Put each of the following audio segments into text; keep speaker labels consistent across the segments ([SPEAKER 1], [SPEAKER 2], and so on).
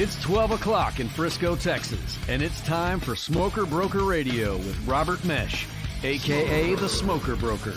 [SPEAKER 1] It's 12 o'clock in Frisco, Texas, and it's time for Smoker Broker Radio with Robert Meche, a.k.a. the Smoker Broker.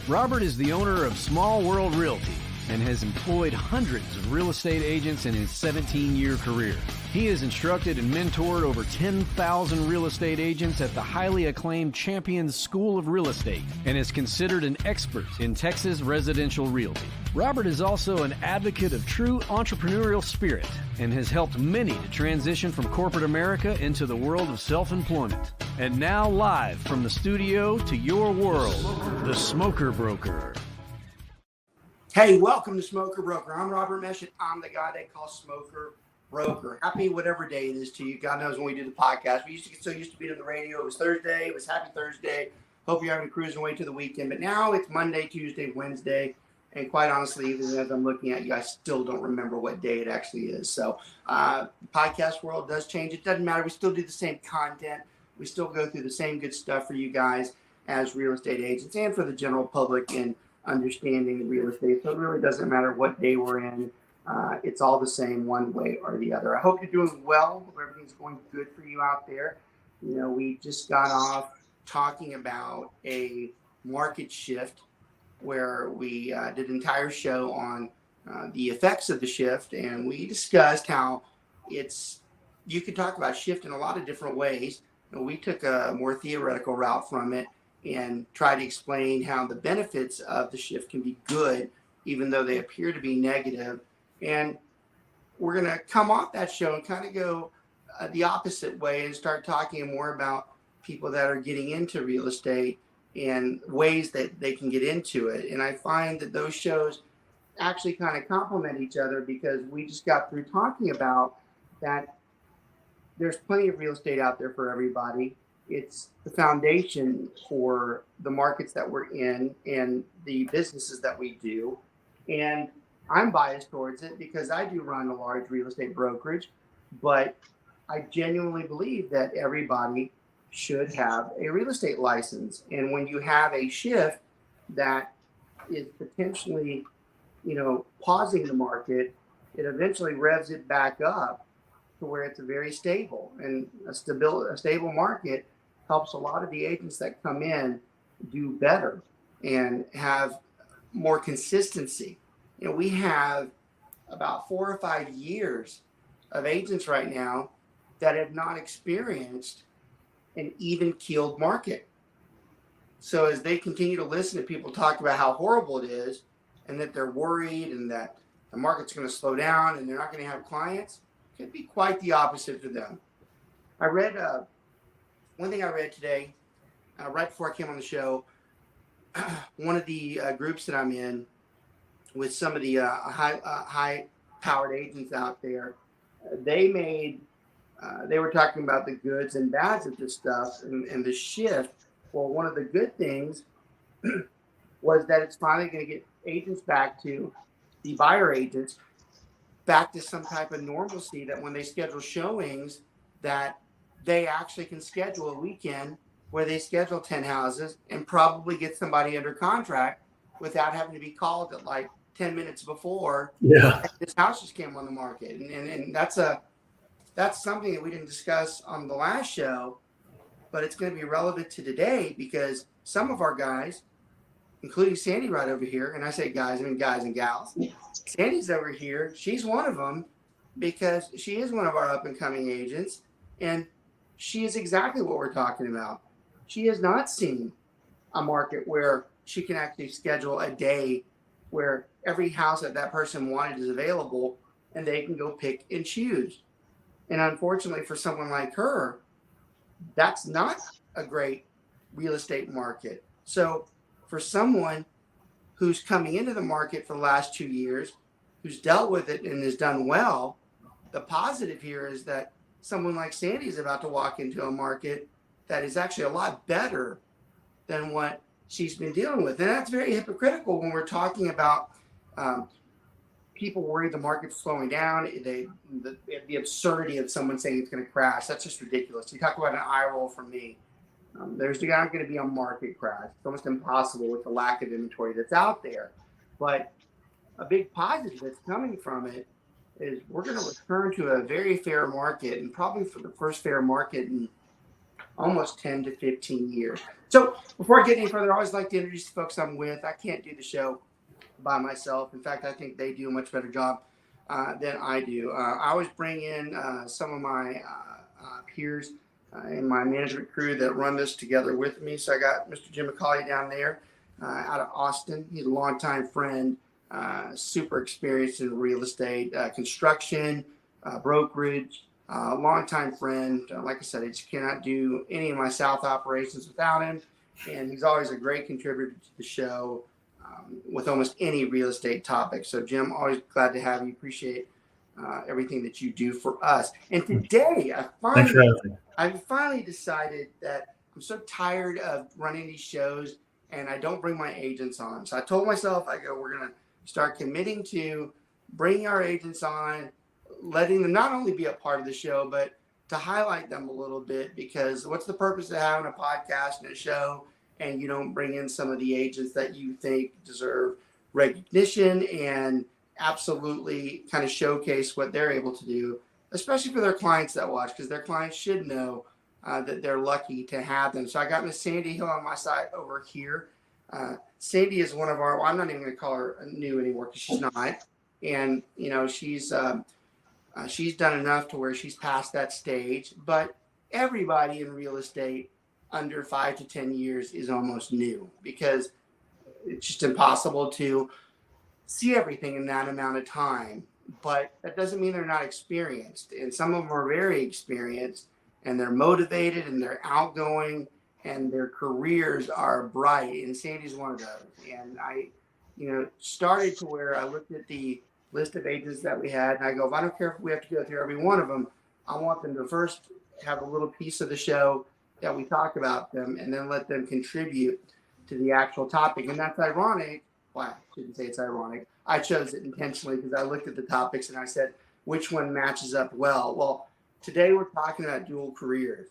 [SPEAKER 1] Robert is the owner of Small World Realty and has employed hundreds of real estate agents in his 17-year career. He has instructed and mentored over 10,000 real estate agents at the highly acclaimed Champions School of Real Estate and is considered an expert in Texas residential realty. Robert is also an advocate of true entrepreneurial spirit and has helped many to transition from corporate America into the world of self-employment. And now live from the studio to your world, the Smoker Broker.
[SPEAKER 2] Hey, welcome to Smoker Broker. I'm Robert Meche, and I'm the guy they call Smoker Broker. Happy whatever day it is to you. God knows when we do the podcast. We used to get so used to being on the radio. It was Thursday. It was Happy Thursday. Hope you're having a cruising way to the weekend. But now it's Monday, Tuesday, Wednesday. And quite honestly, even as I'm looking at you, I still don't remember what day it actually is. So the podcast world does change. It doesn't matter. We still do the same content. We still go through the same good stuff for you guys as real estate agents and for the general public and understanding real estate. So it really doesn't matter what day we're in. It's all the same one way or the other. I hope you're doing well. Hope everything's going good for you out there. You know, we just got off talking about a market shift where we did an entire show on the effects of the shift. And we discussed how you can talk about shift in a lot of different ways. And we took a more theoretical route from it and try to explain how the benefits of the shift can be good, even though they appear to be negative. And we're going to come off that show and kind of go the opposite way and start talking more about people that are getting into real estate and ways that they can get into it. And I find that those shows actually kind of complement each other because we just got through talking about that there's plenty of real estate out there for everybody. It's the foundation for the markets that we're in and the businesses that we do. And I'm biased towards it because I do run a large real estate brokerage, but I genuinely believe that everybody should have a real estate license. And when you have a shift that is potentially, pausing the market, it eventually revs it back up to where it's very stable. And a stable market helps a lot of the agents that come in do better and have more consistency. We have about 4 or 5 years of agents right now that have not experienced an even-keeled market. So as they continue to listen to people talk about how horrible it is and that they're worried and that the market's going to slow down and they're not going to have clients, it could be quite the opposite for them. I read one thing I read today, right before I came on the show, one of the groups that I'm in with some of the high-powered agents out there, they were talking about the goods and bads of this stuff and the shift. Well, one of the good things was that it's finally going to get agents back to the buyer agents back to some type of normalcy that when they schedule showings that they actually can schedule a weekend where they schedule 10 houses and probably get somebody under contract without having to be called at like 10 minutes before this house just came on the market. And that's something that we didn't discuss on the last show, but it's going to be relevant to today because some of our guys, including Sandi right over here, and I say guys, I mean guys and gals, Sandi's over here. She's one of them because she is one of our up-and-coming agents, and she is exactly what we're talking about. She has not seen a market where she can actually schedule a day where every house that person wanted is available and they can go pick and choose. And unfortunately for someone like her, that's not a great real estate market. So for someone who's coming into the market for the last 2 years, who's dealt with it and has done well, the positive here is that someone like Sandi is about to walk into a market that is actually a lot better than what she's been dealing with. And that's very hypocritical when we're talking about people worry the market's slowing down. The absurdity of someone saying it's going to crash, that's just ridiculous. You talk about an eye roll from me. There's not going to be a market crash. It's almost impossible with the lack of inventory that's out there. But a big positive that's coming from it is we're going to return to a very fair market, and probably for the first fair market in almost 10 to 15 years. So before I get any further, I always like to introduce the folks I'm with. I can't do the show by myself. In fact, I think they do a much better job than I do. I always bring in some of my peers in my management crew that run this together with me. So I got Mr. Jim McCauley down there out of Austin. He's a longtime friend, super experienced in real estate, construction, brokerage, longtime friend. Like I said, I just cannot do any of my South operations without him. And he's always a great contributor to the show with almost any real estate topic. So, Jim, always glad to have you. Appreciate everything that you do for us. And today, I finally decided that I'm so tired of running these shows and I don't bring my agents on. So I told myself, we're going to start committing to bringing our agents on, letting them not only be a part of the show, but to highlight them a little bit, because what's the purpose of having a podcast and a show and you don't bring in some of the agents that you think deserve recognition and absolutely kind of showcase what they're able to do, especially for their clients that watch, because their clients should know that they're lucky to have them. So I got Miss Sandi Hill on my side over here. Sandi is one of our, well, I'm not even going to call her new anymore because she's not. And, you know, she's done enough to where she's past that stage. But everybody in real estate under 5 to 10 years is almost new, because it's just impossible to see everything in that amount of time. But that doesn't mean they're not experienced. And some of them are very experienced, and they're motivated, and they're outgoing, and their careers are bright. And Sandi's one of those. And I, started to where I looked at the list of agents that we had, and I go, if I don't care if we have to go through every one of them, I want them to first have a little piece of the show that we talk about them, and then let them contribute to the actual topic. And that's ironic. Well, I shouldn't say it's ironic. I chose it intentionally because I looked at the topics and I said, which one matches up well? Well, today we're talking about dual careers.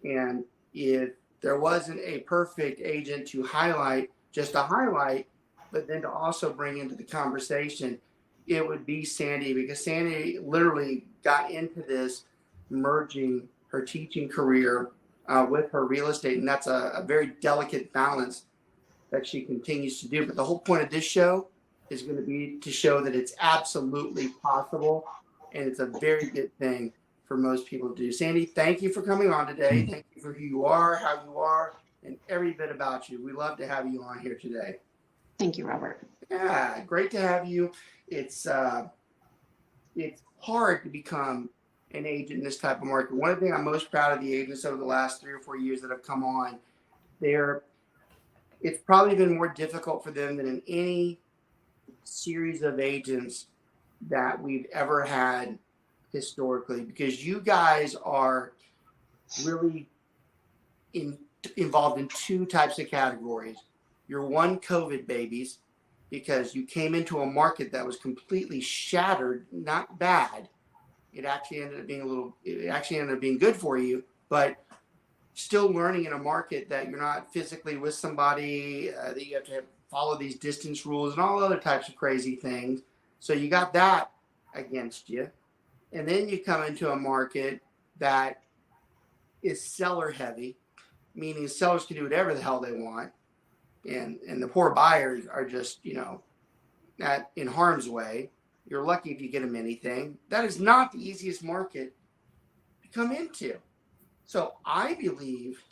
[SPEAKER 2] And if there wasn't a perfect agent to highlight, just to highlight, but then to also bring into the conversation, it would be Sandi, because Sandi literally got into this merging her teaching career with her real estate. And that's a very delicate balance that she continues to do. But the whole point of this show is going to be to show that it's absolutely possible, and it's a very good thing for most people to do. Sandi, thank you for coming on today. Thank you for who you are, how you are, and every bit about you. We love to have you on here today.
[SPEAKER 3] Thank you, Robert.
[SPEAKER 2] Yeah, great to have you. It's hard to become an agent in this type of market. One of the things I'm most proud of the agents over the last 3 or 4 years that have come on, it's probably been more difficult for them than in any series of agents that we've ever had historically, because you guys are really involved in 2 types of categories. You're one, COVID babies, because you came into a market that was completely shattered, not bad. It actually ended up being good for you, but still learning in a market that you're not physically with somebody, that you have to follow these distance rules and all other types of crazy things. So you got that against you. And then you come into a market that is seller heavy, meaning sellers can do whatever the hell they want. And the poor buyers are just, in harm's way. You're lucky if you get them anything. That is not the easiest market to come into. So I believe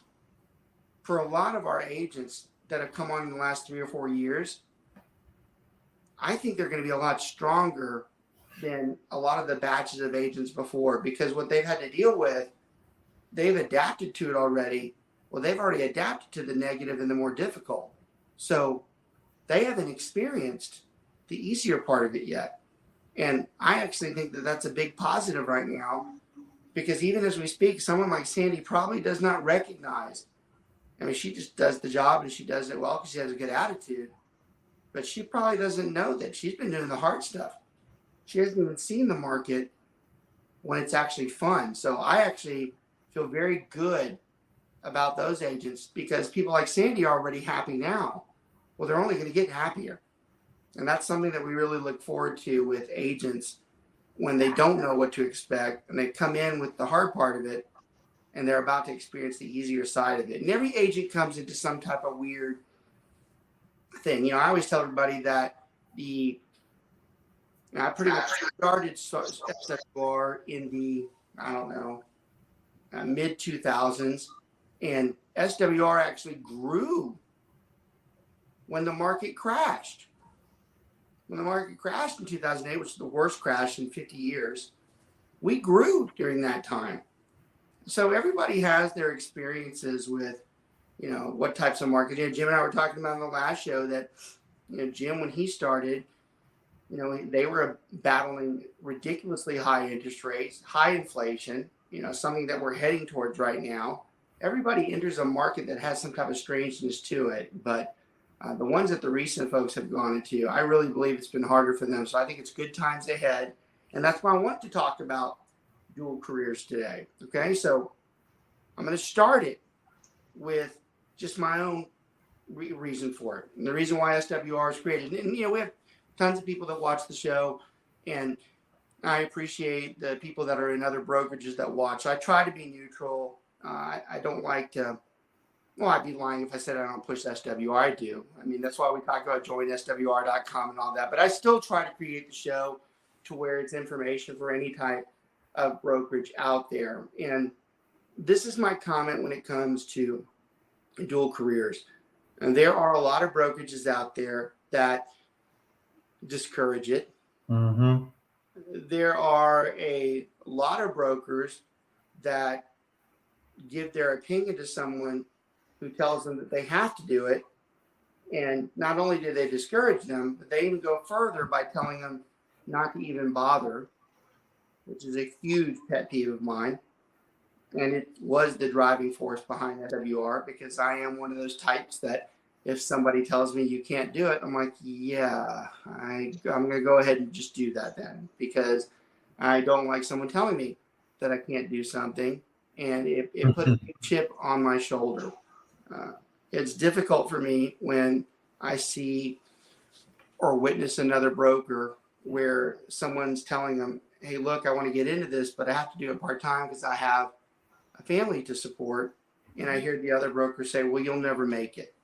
[SPEAKER 2] for a lot of our agents that have come on in the last 3 or 4 years, I think they're going to be a lot stronger than a lot of the batches of agents before, because what they've had to deal with, they've adapted to it already. Well, they've already adapted to the negative and the more difficult. So they haven't experienced the easier part of it yet. And I actually think that that's a big positive right now, because even as we speak, someone like Sandi probably does not recognize. I mean, she just does the job and she does it well because she has a good attitude. But she probably doesn't know that she's been doing the hard stuff. She hasn't even seen the market when it's actually fun. So I actually feel very good about those agents, because people like Sandi are already happy now. Well, they're only going to get happier. And that's something that we really look forward to with agents when they don't know what to expect and they come in with the hard part of it and they're about to experience the easier side of it. And every agent comes into some type of weird thing. I always tell everybody that I pretty much started SWR in the, I don't know, mid 2000s, and SWR actually grew when the market crashed. When the market crashed in 2008, which is the worst crash in 50 years, we grew during that time. So everybody has their experiences with, what types of market. Jim and I were talking about in the last show that, Jim, when he started, they were battling ridiculously high interest rates, high inflation, something that we're heading towards right now. Everybody enters a market that has some type of strangeness to it, but the ones that the recent folks have gone into, I really believe it's been harder for them. So I think it's good times ahead. And that's why I want to talk about dual careers today. Okay, so I'm going to start it with just my own reason for it. And the reason why SWR is created. And, we have tons of people that watch the show, and I appreciate the people that are in other brokerages that watch. I try to be neutral. I don't like to, I'd be lying if I said I don't push SWR. I do. I mean, that's why we talk about joinswr.com and all that. But I still try to create the show to where it's information for any type of brokerage out there. And this is my comment when it comes to dual careers. And there are a lot of brokerages out there that discourage it.
[SPEAKER 3] Mm-hmm.
[SPEAKER 2] There are a lot of brokers that give their opinion to someone who tells them that they have to do it. And not only do they discourage them, but they even go further by telling them not to even bother, which is a huge pet peeve of mine. And it was the driving force behind SWR, because I am one of those types that if somebody tells me you can't do it, I'm like, yeah, I'm going to go ahead and just do that then, because I don't like someone telling me that I can't do something. And it put a big chip on my shoulder. It's difficult for me when I see or witness another broker where someone's telling them, hey, look, I want to get into this, but I have to do it part-time because I have a family to support. And I hear the other broker say, well, you'll never make it.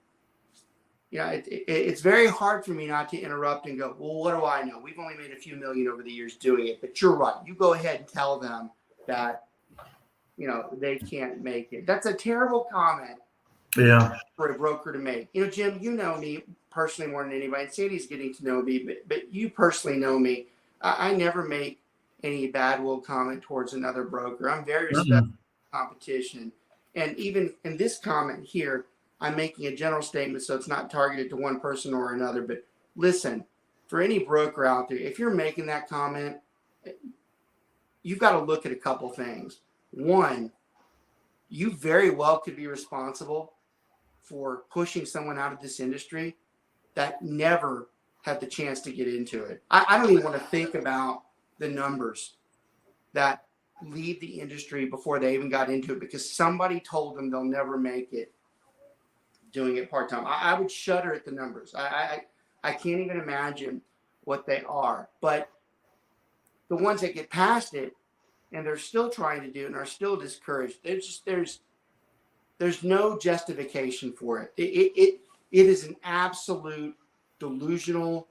[SPEAKER 2] It's very hard for me not to interrupt and go, well, what do I know? We've only made a few million over the years doing it, but you're right. You go ahead and tell them that, they can't make it. That's a terrible comment.
[SPEAKER 3] Yeah.
[SPEAKER 2] For a broker to make. Jim, you know me personally more than anybody. And Sandy's getting to know me, but you personally know me. I never make any bad will comment towards another broker. I'm very respectful of competition. And even in this comment here, I'm making a general statement, so it's not targeted to one person or another. But listen, for any broker out there, if you're making that comment, you've got to look at a couple things. One, you very well could be responsible for pushing someone out of this industry that never had the chance to get into it. I don't even want to think about the numbers that leave the industry before they even got into it because somebody told them they'll never make it doing it part-time. I would shudder at the numbers. I can't even imagine what they are. But the ones that get past it and they're still trying to do it and are still discouraged, there's no justification for it. It is an absolute delusional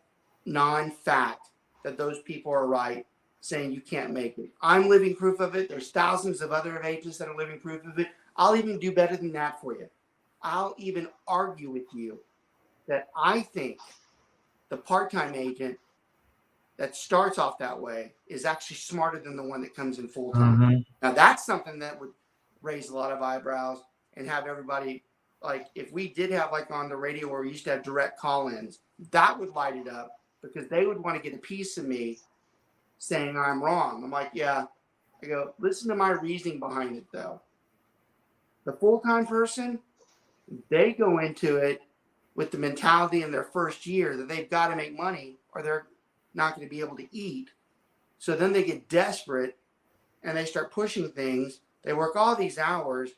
[SPEAKER 2] non-fact that those people are right saying you can't make it. I'm living proof of it. There's thousands of other agents that are living proof of it. I'll even do better than that for you. I'll even argue with you that I think the part-time agent that starts off that way is actually smarter than the one that comes in full-time.
[SPEAKER 3] Mm-hmm.
[SPEAKER 2] Now, that's something that would raise a lot of eyebrows and have everybody, like, if we did have, like, on the radio where we used to have direct call-ins, that would light it up because they would want to get a piece of me saying I'm wrong. I'm like, yeah. I go, listen to my reasoning behind it, though. The full-time person, they go into it with the mentality in their first year that they've got to make money or they're not going to be able to eat. So then they get desperate and they start pushing things. They work all these hours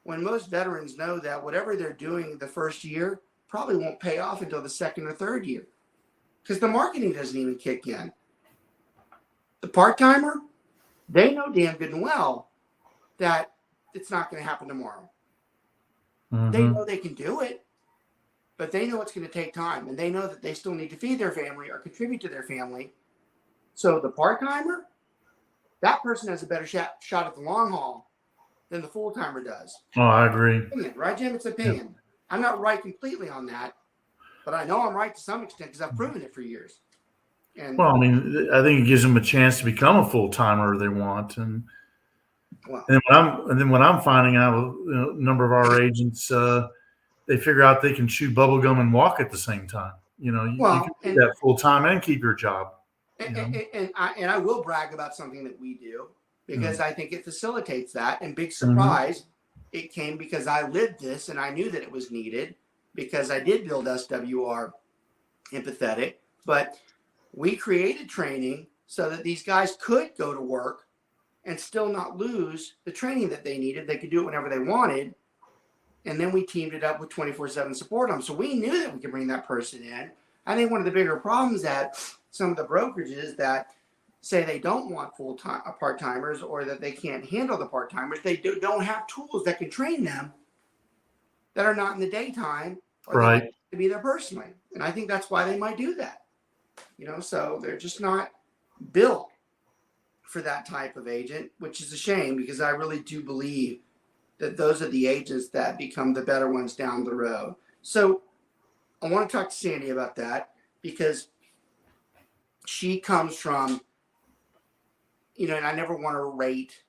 [SPEAKER 2] when most veterans know that whatever they're doing the first year probably won't pay off until the second or third year because the marketing doesn't even kick in. The part-timer, they know damn good and well that it's not going to happen tomorrow.
[SPEAKER 3] Mm-hmm.
[SPEAKER 2] They know they can do it, but they know it's going to take time, and they know that they still need to feed their family or contribute to their family. So the part-timer, that person has a better shot at the long haul than the full-timer does.
[SPEAKER 3] Oh, I agree.
[SPEAKER 2] Opinion, right, Jim? It's opinion. Yeah. I'm not right completely on that, but I know I'm right to some extent because I've proven it for years. And
[SPEAKER 3] well, I mean, I think it gives them a chance to become a full-timer if they want. And then when I'm finding out, a number of our agents, they figure out they can chew bubble gum and walk at the same time. You can do that full-time and keep your job.
[SPEAKER 2] And I will brag about something that we do because I think it facilitates that. And big surprise, it came because I lived this and I knew that it was needed because I did build SWR empathetic. But we created training so that these guys could go to work and still not lose the training that they needed. They could do it whenever they wanted. And then we teamed it up with 24/7 support on them. So we knew that we could bring that person in. I think one of the bigger problems that some of the brokerages that say they don't want full-time part-timers or that they can't handle the part-timers, they don't have tools that can train them that are not in the daytime or
[SPEAKER 3] right
[SPEAKER 2] to be there personally. And I think that's why they might do that. So they're just not built for that type of agent, which is a shame because I really do believe that those are the agents that become the better ones down the road. So I want to talk to Sandi about that because she comes from, and I never want to rate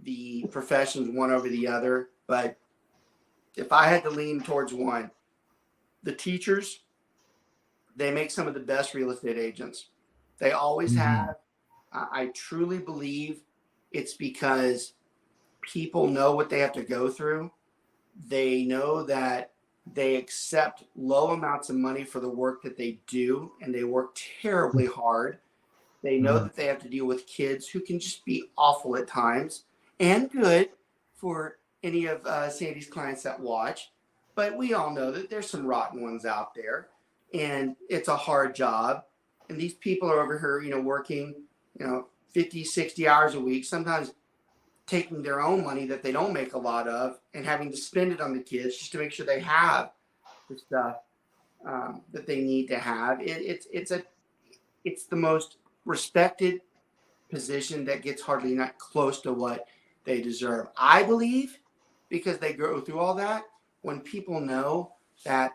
[SPEAKER 2] the professions one over the other, but if I had to lean towards one, the teachers, they make some of the best real estate agents. They always have. I truly believe it's because people know what they have to go through. They know that they accept low amounts of money for the work that they do, and they work terribly hard. They know that they have to deal with kids who can just be awful at times and good for any of Sandi's clients that watch. But we all know that there's some rotten ones out there, and it's a hard job. And these people are over here, working, 50, 60 hours a week, sometimes taking their own money that they don't make a lot of and having to spend it on the kids just to make sure they have the stuff that they need to have. It's the most respected position that gets hardly not close to what they deserve. I believe because they go through all that, when people know that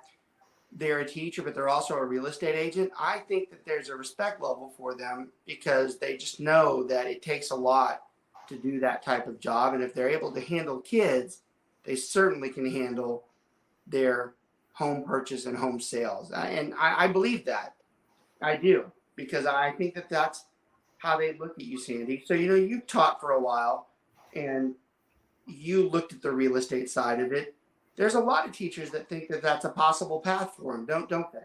[SPEAKER 2] they're a teacher, but they're also a real estate agent, I think that there's a respect level for them because they just know that it takes a lot to do that type of job. And if they're able to handle kids, they certainly can handle their home purchase and home sales. And I believe that. I do, because I think that that's how they look at you, Sandi. So, you've taught for a while and you looked at the real estate side of it. There's a lot of teachers that think that that's a possible path for them, don't they?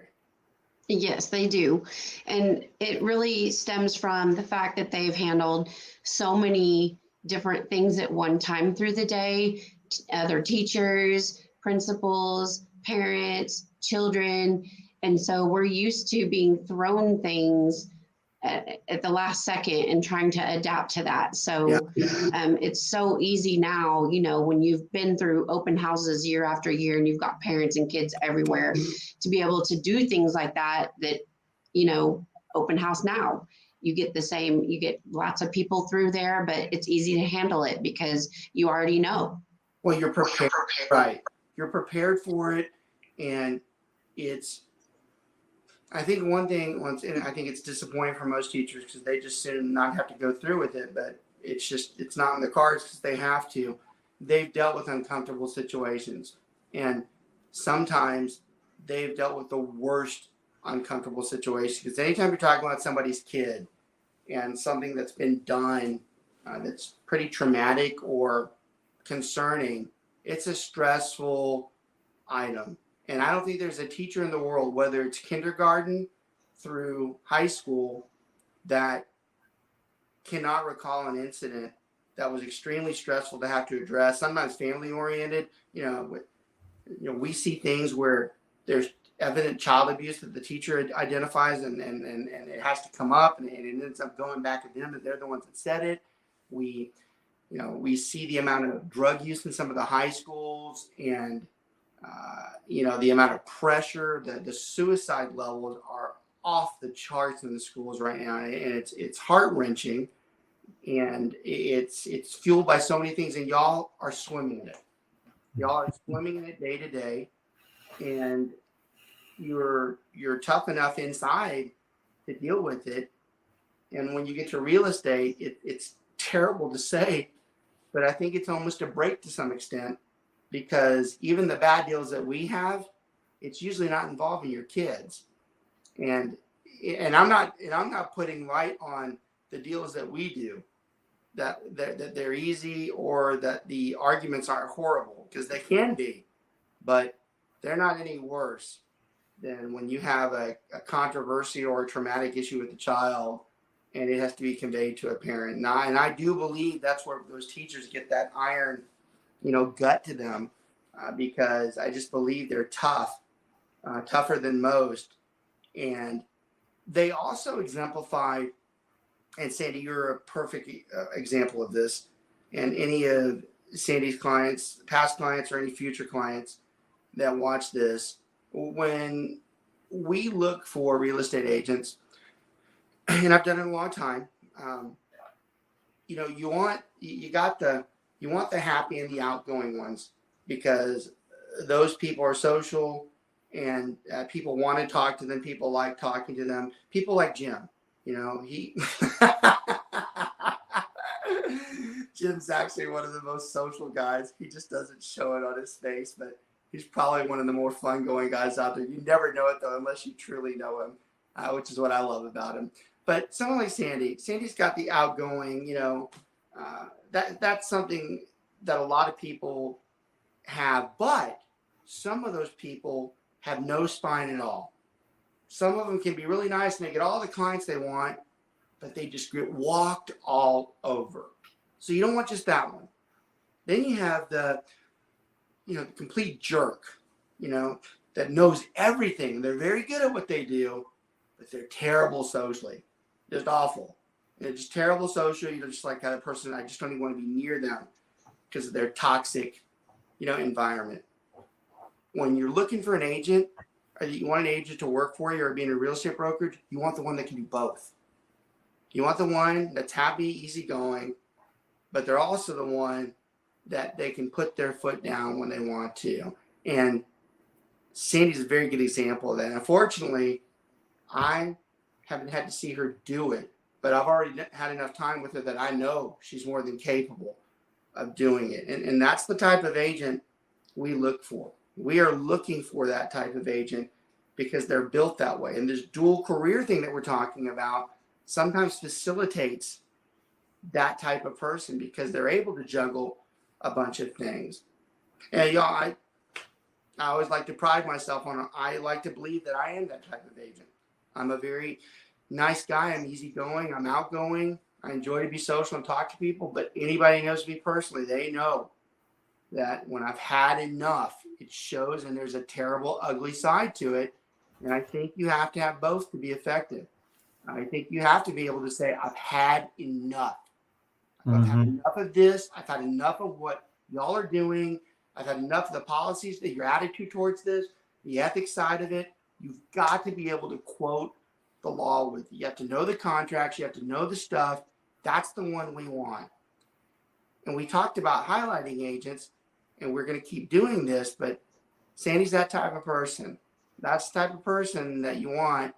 [SPEAKER 4] Yes, they do. And it really stems from the fact that they've handled so many different things at one time through the day, other teachers, principals, parents, children. And so we're used to being thrown things at the last second and trying to adapt to that. So it's so easy now, when you've been through open houses year after year and you've got parents and kids everywhere to be able to do things like that, open house now, you get lots of people through there, but it's easy to handle it because you already know.
[SPEAKER 2] Well, you're prepared, right? You're prepared for it. And I think and I think it's disappointing for most teachers because they just soon not have to go through with it, but it's not in the cards because they have to. They've dealt with uncomfortable situations, and sometimes they've dealt with the worst uncomfortable situations because anytime you're talking about somebody's kid and something that's been done that's pretty traumatic or concerning, it's a stressful item. And I don't think there's a teacher in the world, whether it's kindergarten through high school, that cannot recall an incident that was extremely stressful to have to address, sometimes family oriented. We see things where there's evident child abuse that the teacher identifies, and it has to come up, and it ends up going back to them, that they're the ones that said it. We see the amount of drug use in some of the high schools, and the amount of pressure, the suicide levels are off the charts in the schools right now, and it's heart-wrenching, and it's fueled by so many things, and y'all are swimming in it. Y'all are swimming in it day to day, and you're tough enough inside to deal with it. And when you get to real estate, it's terrible to say, but I think it's almost a break to some extent, because even the bad deals that we have, it's usually not involving your kids. And I'm not putting light on the deals that we do, that they're easy, or that the arguments aren't horrible, because they can be, but they're not any worse than when you have a controversy or a traumatic issue with the child, and it has to be conveyed to a parent. And I do believe that's where those teachers get that iron, gut to them, because I just believe they're tough, tougher than most. And they also exemplify, and Sandi, you're a perfect example of this, and any of Sandi's clients, past clients, or any future clients that watch this, when we look for real estate agents, and I've done it a long time, you want the happy and the outgoing ones, because those people are social, and people want to talk to them. People like talking to them. People like Jim. Jim's actually one of the most social guys. He just doesn't show it on his face, but he's probably one of the more fun-going guys out there. You never know it, though, unless you truly know him, which is what I love about him. But someone like Sandi's got the outgoing, that's something that a lot of people have, but some of those people have no spine at all. Some of them can be really nice and they get all the clients they want, but they just get walked all over. So you don't want just that one. Then you have the complete jerk, that knows everything. They're very good at what they do, but they're terrible socially. Just awful. They're just terrible socially. You're just like kind of person, I just don't even want to be near them because of their toxic, environment. When you're looking for an agent, or you want an agent to work for you, or being a real estate brokerage, you want the one that can do both. You want the one that's happy, easygoing, but they're also the one that they can put their foot down when they want to. And Sandi's a very good example of that. Unfortunately, I haven't had to see her do it, but I've already had enough time with her that I know she's more than capable of doing it. And that's the type of agent we look for. We are looking for that type of agent because they're built that way. And this dual career thing that we're talking about sometimes facilitates that type of person because they're able to juggle a bunch of things. And y'all, I always like to pride myself on, I like to believe that I am that type of agent. I'm a very nice guy. I'm easygoing. I'm outgoing. I enjoy to be social and talk to people, but anybody who knows me personally, they know that when I've had enough, it shows, and there's a terrible, ugly side to it. And I think you have to have both to be effective. I think you have to be able to say, I've had enough. I've had enough of this. I've had enough of what y'all are doing. I've had enough of the policies, your attitude towards this, the ethics side of it. You've got to be able to quote the law with you. You have to know the contracts. You have to know the stuff. That's the one we want. And we talked about highlighting agents, and we're going to keep doing this, but Sandi's that type of person. That's the type of person that you want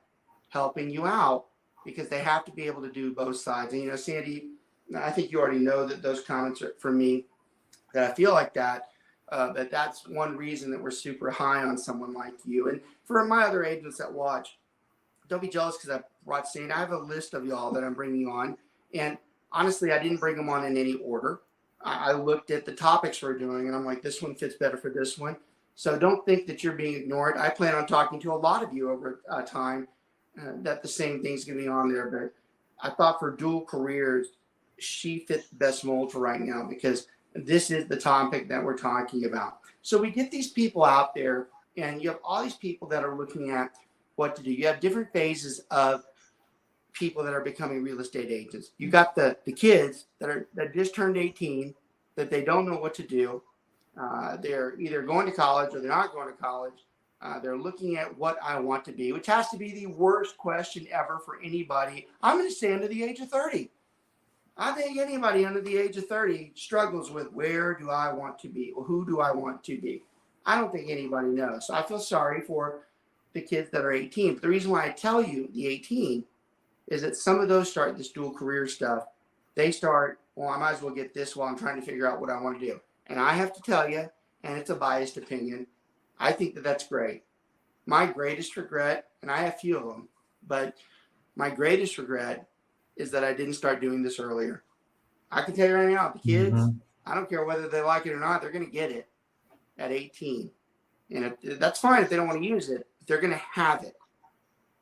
[SPEAKER 2] helping you out because they have to be able to do both sides. And, Sandi, I think you already know that those comments are for me, that I feel like that. But that's one reason that we're super high on someone like you. And for my other agents that watch, don't be jealous because I brought Sandi. I have a list of y'all that I'm bringing on. And honestly, I didn't bring them on in any order. I looked at the topics we're doing, and I'm like, this one fits better for this one. So don't think that you're being ignored. I plan on talking to a lot of you over time that the same thing's going to be on there. But I thought for dual careers, she fits the best mold for right now because this is the topic that we're talking about. So we get these people out there And you have all these people that are looking at what to do. You have different phases of people that are becoming real estate agents. You got the kids that just turned 18, that they don't know what to do. They're either going to college or they're not going to college. They're looking at what I want to be, which has to be the worst question ever for anybody. I'm going to say under the age of 30. I think anybody under the age of 30 struggles with, where do I want to be? Or who do I want to be? I don't think anybody knows. So I feel sorry for the kids that are 18. But the reason why I tell you the 18 is that some of those start this dual career stuff. They start, well, I might as well get this while I'm trying to figure out what I want to do. And I have to tell you, and it's a biased opinion, I think that that's great. My greatest regret, and I have a few of them, but my greatest regret is that I didn't start doing this earlier. I can tell you right now, the kids, I don't care whether they like it or not, they're going to get it at 18. And that's fine if they don't want to use it. They're going to have it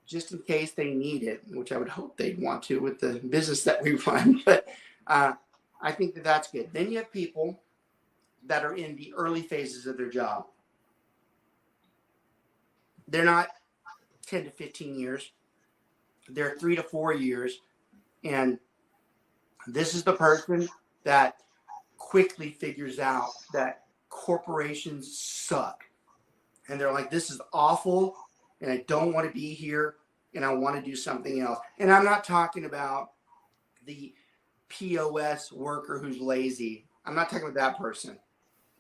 [SPEAKER 2] just in case they need it, which I would hope they'd want to with the business that we run. But I think that that's good. Then you have people that are in the early phases of their job. They're not 10 to 15 years. They're 3 to 4 years. And this is the person that quickly figures out that corporations suck. And they're like, this is awful, and I don't want to be here, and I want to do something else. And I'm not talking about the POS worker who's lazy. I'm not talking about that person.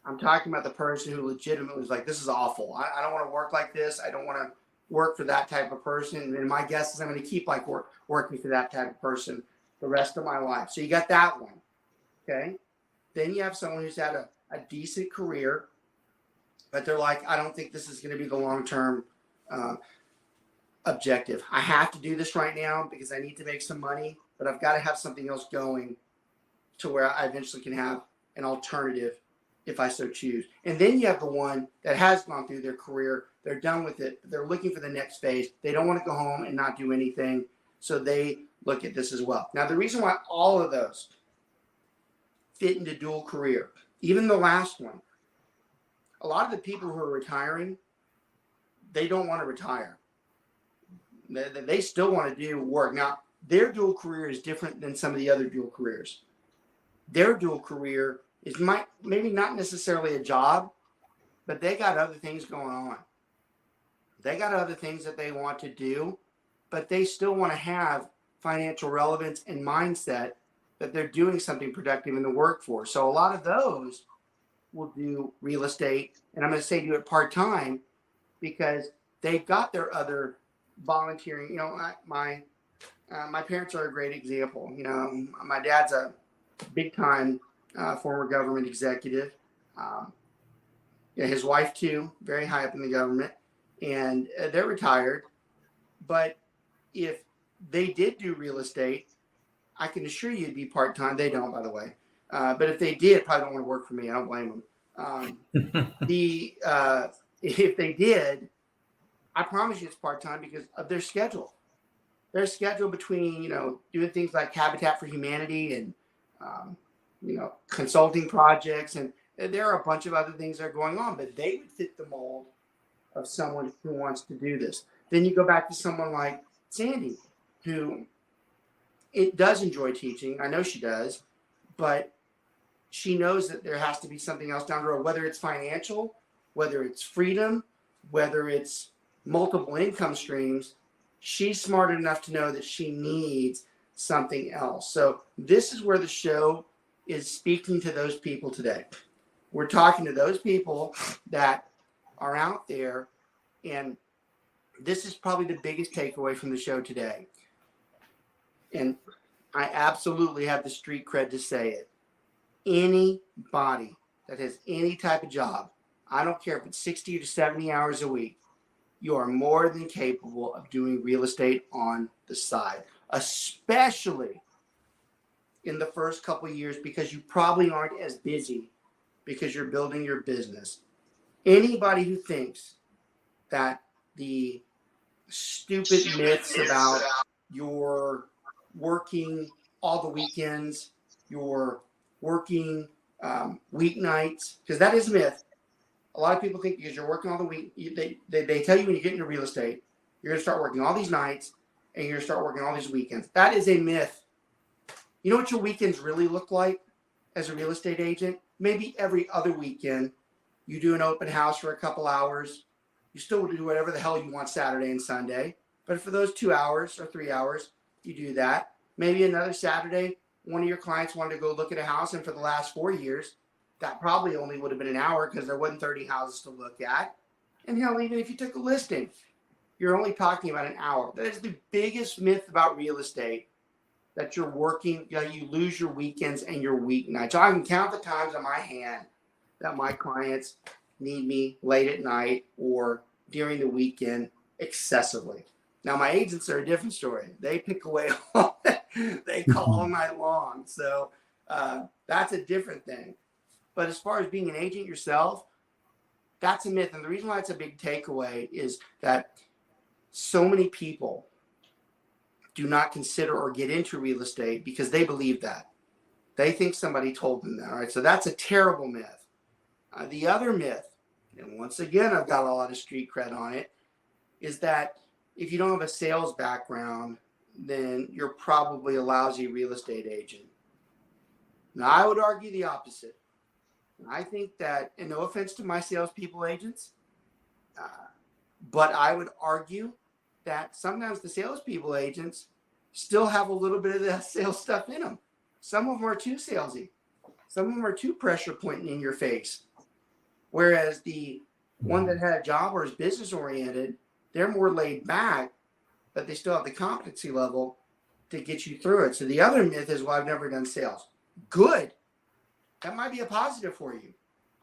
[SPEAKER 2] I'm talking about the person who legitimately is like, this is awful. I don't want to work like this. I don't want to work for that type of person. And my guess is I'm going to keep like working for that type of person the rest of my life. So you got that one. Okay. Then you have someone who's had a decent career, but they're like, I don't think this is going to be the long-term objective. I have to do this right now because I need to make some money, but I've got to have something else going to where I eventually can have an alternative if I so choose. And then you have the one that has gone through their career. They're done with it. They're looking for the next phase. They don't want to go home and not do anything. So they look at this as well. Now, the reason why all of those fit into dual career, even the last one, a lot of the people who are retiring, they don't want to retire. They still want to do work. Now, their dual career is different than some of the other dual careers. Their dual career is maybe not necessarily a job, but they got other things going on. They got other things that they want to do, but they still want to have financial relevance and mindset that they're doing something productive in the workforce. So a lot of those will do real estate, and I'm going to say do it part-time because they've got their other volunteering. You know, my parents are a great example. You know, my dad's a big-time former government executive. His wife too, very high up in the government, and they're retired. But if they did do real estate, I can assure you it'd be part-time. They don't, by the way. But if they did, probably don't want to work for me. I don't blame them. If they did, I promise you it's part-time because of their schedule. Their schedule between, you know, doing things like Habitat for Humanity and, you know, consulting projects. And there are a bunch of other things that are going on, but they would fit the mold of someone who wants to do this. Then you go back to someone like Sandi, who it does enjoy teaching. I know she does, but she knows that there has to be something else down the road, whether it's financial, whether it's freedom, whether it's multiple income streams. She's smart enough to know that she needs something else. So this is where the show is speaking to those people today. We're talking to those people that are out there, and this is probably the biggest takeaway from the show today. And I absolutely have the street cred to say it. Anybody that has any type of job, I don't care if it's 60 to 70 hours a week, you are more than capable of doing real estate on the side, especially in the first couple of years because you probably aren't as busy because you're building your business. Anybody who thinks that the stupid myths about your working all the weekends, your working weeknights, because that is a myth. a lot of people think because you're working all the week, they tell you when you get into real estate, you're going to start working all these nights and you're going to start working all these weekends. That is a myth. You know what your weekends really look like as a real estate agent? Maybe every other weekend, you do an open house for a couple hours. You still do whatever the hell you want Saturday and Sunday. But for those 2 hours or 3 hours, you do that. Maybe another Saturday, one of your clients wanted to go look at a house. And for the last 4 years, that probably only would have been an hour because there wasn't 30 houses to look at. And even if you took a listing, you're only talking about an hour. That is the biggest myth about real estate, that you're working, you lose your weekends and your weeknights. So I can count the times on my hand that my clients need me late at night or during the weekend excessively. Now, my agents are a different story. They pick away all that. They call all night long. So that's a different thing. But as far as being an agent yourself, that's a myth. And the reason why it's a big takeaway is that so many people do not consider or get into real estate because they believe that. They think somebody told them that. All right. So that's a terrible myth. The other myth, and once again, I've got a lot of street cred on it, is that if you don't have a sales background, then you're probably a lousy real estate agent. Now, I would argue the opposite. I think that, and no offense to my salespeople agents, but I would argue that sometimes the salespeople agents still have a little bit of that sales stuff in them. Some of them are too salesy. Some of them are too pressure pointing in your face. Whereas the one that had a job or is business oriented, they're more laid back, but they still have the competency level to get you through it. So the other myth is, well, I've never done sales. Good. That might be a positive for you.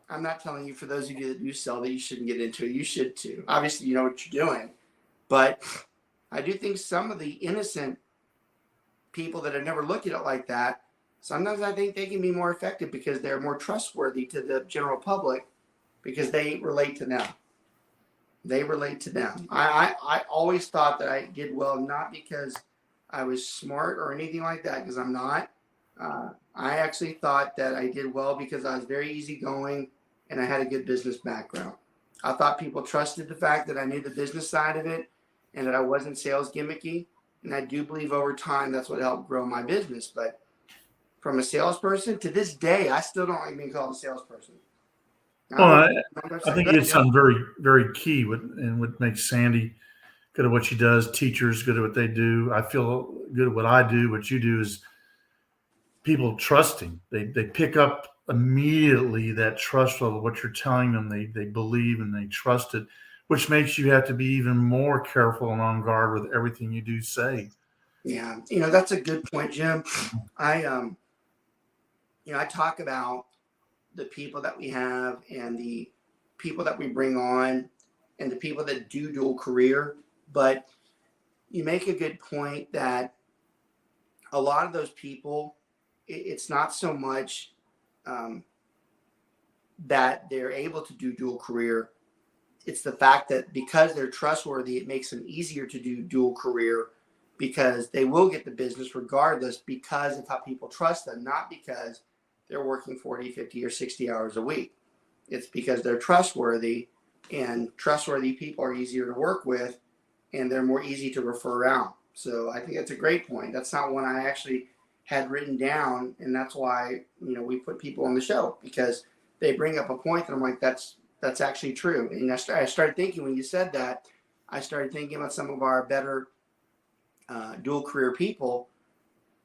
[SPEAKER 2] I'm not telling you, for those of you that do sell, that you shouldn't get into it. You should too. Obviously, you know what you're doing. But I do think some of the innocent people that have never looked at it like that, sometimes I think they can be more effective because they're more trustworthy to the general public because they relate to them. They relate to them. I always thought that I did well, not because I was smart or anything like that, because I'm not. I actually thought that I did well because I was very easygoing and I had a good business background. I thought people trusted the fact that I knew the business side of it and that I wasn't sales gimmicky. And I do believe over time that's what helped grow my business. But from a salesperson, to this day, I still don't like being called a salesperson.
[SPEAKER 3] Well, I think it's something very, very key and what makes Sandi good at what she does, teachers good at what they do. I feel good at what I do. What you do is people trusting. They pick up immediately that trust level, what you're telling them. They believe and they trust it, which makes you have to be even more careful and on guard with everything you do say.
[SPEAKER 2] Yeah, that's a good point, Jim. I talk about the people that we have and the people that we bring on and the people that do dual career. But you make a good point that a lot of those people, it's not so much that they're able to do dual career. It's the fact that because they're trustworthy, it makes them easier to do dual career because they will get the business regardless because of how people trust them, not because they're working 40, 50, or 60 hours a week. It's because they're trustworthy, and trustworthy people are easier to work with, and they're more easy to refer around. So I think that's a great point. That's not one I actually had written down, and that's why we put people on the show, because they bring up a point that I'm like, that's actually true. And I started thinking, when you said that, I started thinking about some of our better dual career people,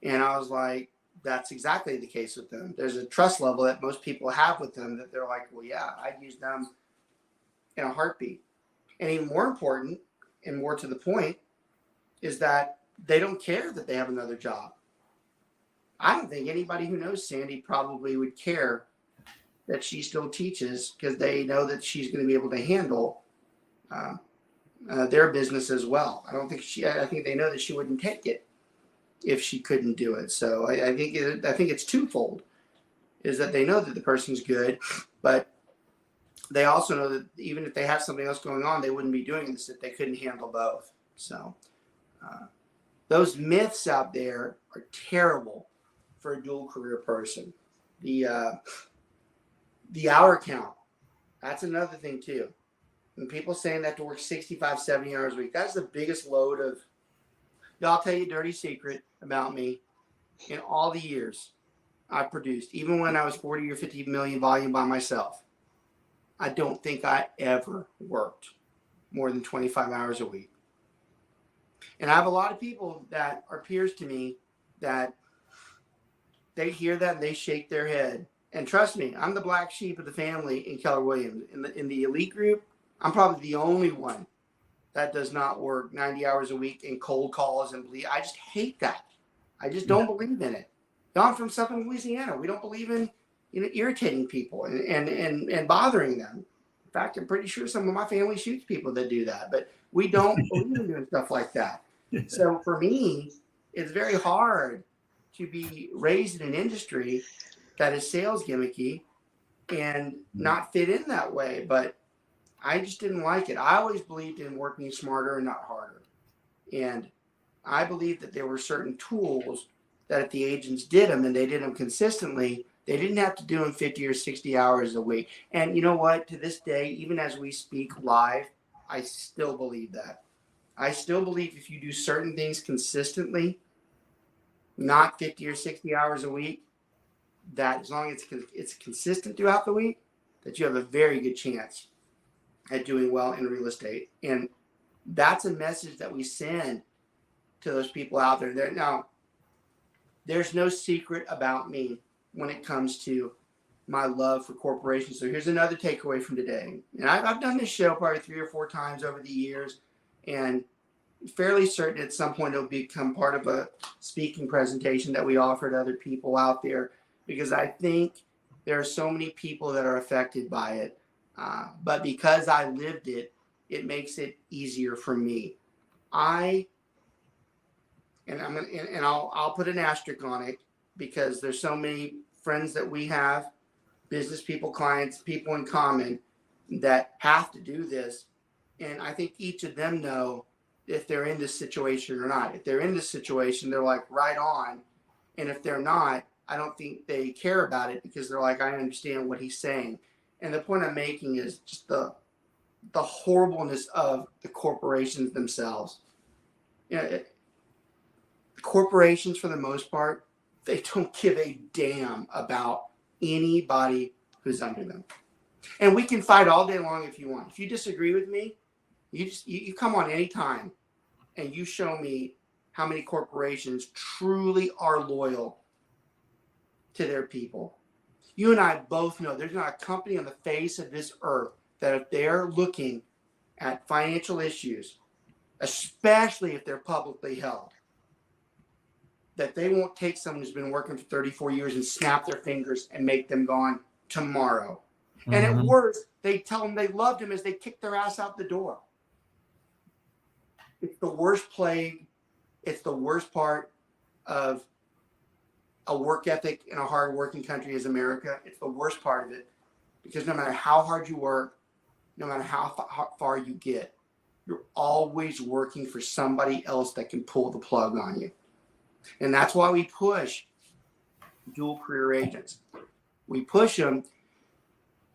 [SPEAKER 2] and I was like, that's exactly the case with them. There's a trust level that most people have with them that they're like, well, yeah, I'd use them in a heartbeat. And even more important and more to the point is that they don't care that they have another job. I don't think anybody who knows Sandi probably would care that she still teaches because they know that she's going to be able to handle their business as well. I think they know that she wouldn't take it if she couldn't do it. So I think it's twofold, is that they know that the person's good, but they also know that even if they have something else going on, they wouldn't be doing this if they couldn't handle both. So those myths out there are terrible for a dual career person. The hour count That's another thing too. And people saying that to work 65, 70 hours a week, that's the biggest load of, I'll tell you a dirty secret about me. In all the years I produced, even when I was 40 or 50 million volume by myself, I don't think I ever worked more than 25 hours a week. And I have a lot of people that are peers to me that they hear that and they shake their head. And trust me, I'm the black sheep of the family in Keller Williams. In the elite group, I'm probably the only one that does not work 90 hours a week in cold calls and bleed. I just hate that. I just don't believe in it. I'm from Southern Louisiana. We don't believe in irritating people and bothering them. In fact, I'm pretty sure some of my family shoots people that do that, but we don't believe in doing stuff like that. So for me, it's very hard to be raised in an industry that is sales gimmicky and not fit in that way. But I just didn't like it. I always believed in working smarter and not harder. And I believe that there were certain tools that if the agents did them and they did them consistently, they didn't have to do them 50 or 60 hours a week. And you know what? To this day, even as we speak live, I still believe that. I still believe if you do certain things consistently, not 50 or 60 hours a week, that as long as it's consistent throughout the week, that you have a very good chance at doing well in real estate. And that's a message that we send to those people out there. Now, there's no secret about me when it comes to my love for corporations. So here's another takeaway from today. And I've done this show probably 3 or 4 times over the years, and fairly certain at some point it'll become part of a speaking presentation that we offer to other people out there, because I think there are so many people that are affected by it. But because I lived it, it makes it easier for me. I'll put an asterisk on it, because there's so many friends that we have, business people, clients, people in common that have to do this. And I think each of them know if they're in this situation or not. If they're in this situation, they're like right on. And if they're not, I don't think they care about it, because they're like, I understand what he's saying. And the point I'm making is just the horribleness of the corporations themselves. Corporations, for the most part, they don't give a damn about anybody who's under them. And we can fight all day long if you want. If you disagree with me, you come on anytime and you show me how many corporations truly are loyal to their people. You and I both know there's not a company on the face of this earth that if they're looking at financial issues, especially if they're publicly held, that they won't take someone who's been working for 34 years and snap their fingers and make them gone tomorrow. Mm-hmm. And at worst, they tell them they loved him as they kick their ass out the door. It's the worst plague. It's the worst part of a work ethic in a hard-working country as America. It's the worst part of it, because no matter how hard you work, no matter how far you get, you're always working for somebody else that can pull the plug on you. And that's why we push dual career agents. We push them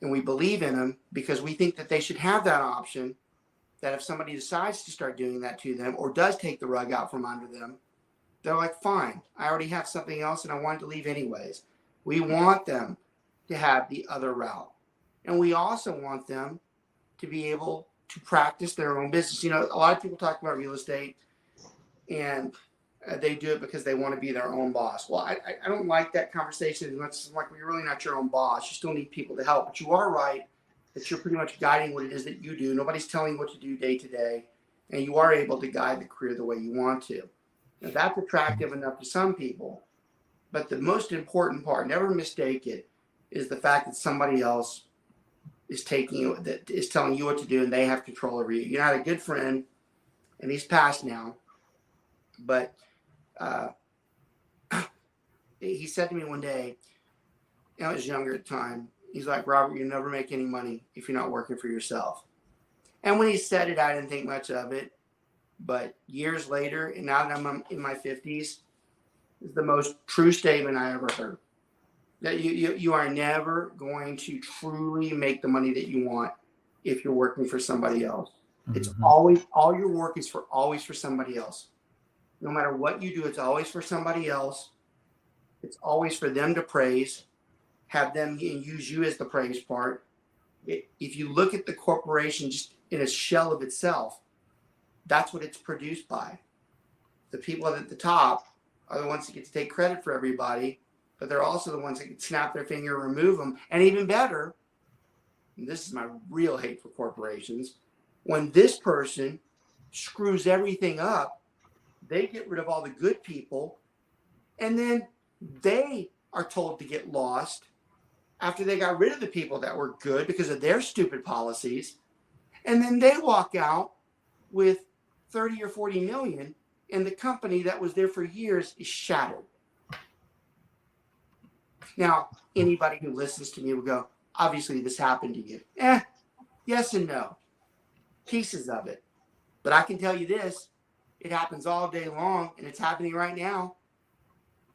[SPEAKER 2] and we believe in them, because we think that they should have that option, that if somebody decides to start doing that to them or does take the rug out from under them, they're like, fine, I already have something else and I wanted to leave anyways. We want them to have the other route. And we also want them to be able to practice their own business. You know, a lot of people talk about real estate and they do it because they want to be their own boss. Well, I don't like that conversation as much as like, well, you're really not your own boss. You still need people to help. But you are right that you're pretty much guiding what it is that you do. Nobody's telling you what to do day to day. And you are able to guide the career the way you want to. Now, that's attractive enough to some people. But the most important part, never mistake it, is the fact that somebody else is taking you, that is telling you what to do, and they have control over you. You know, I had a good friend, and he's passed now, but he said to me one day, I was younger at the time, he's like, Robert, you never make any money if you're not working for yourself. And when he said it, I didn't think much of it. But years later, and now that I'm in my 50s, it's the most true statement I ever heard. That you are never going to truly make the money that you want if you're working for somebody else. It's always, all your work is always for somebody else. No matter what you do, it's always for somebody else. It's always for them to praise, have them and use you as the praise part. If you look at the corporation just in a shell of itself, that's what it's produced by. The people at the top are the ones that get to take credit for everybody, but they're also the ones that can snap their finger and remove them. And even better, and this is my real hate for corporations, when this person screws everything up, they get rid of all the good people, and then they are told to get lost after they got rid of the people that were good because of their stupid policies. And then they walk out with 30 or 40 million, and the company that was there for years is shattered. Now, anybody who listens to me will go, obviously this happened to you. Yes and no. Pieces of it. But I can tell you this, it happens all day long, and it's happening right now.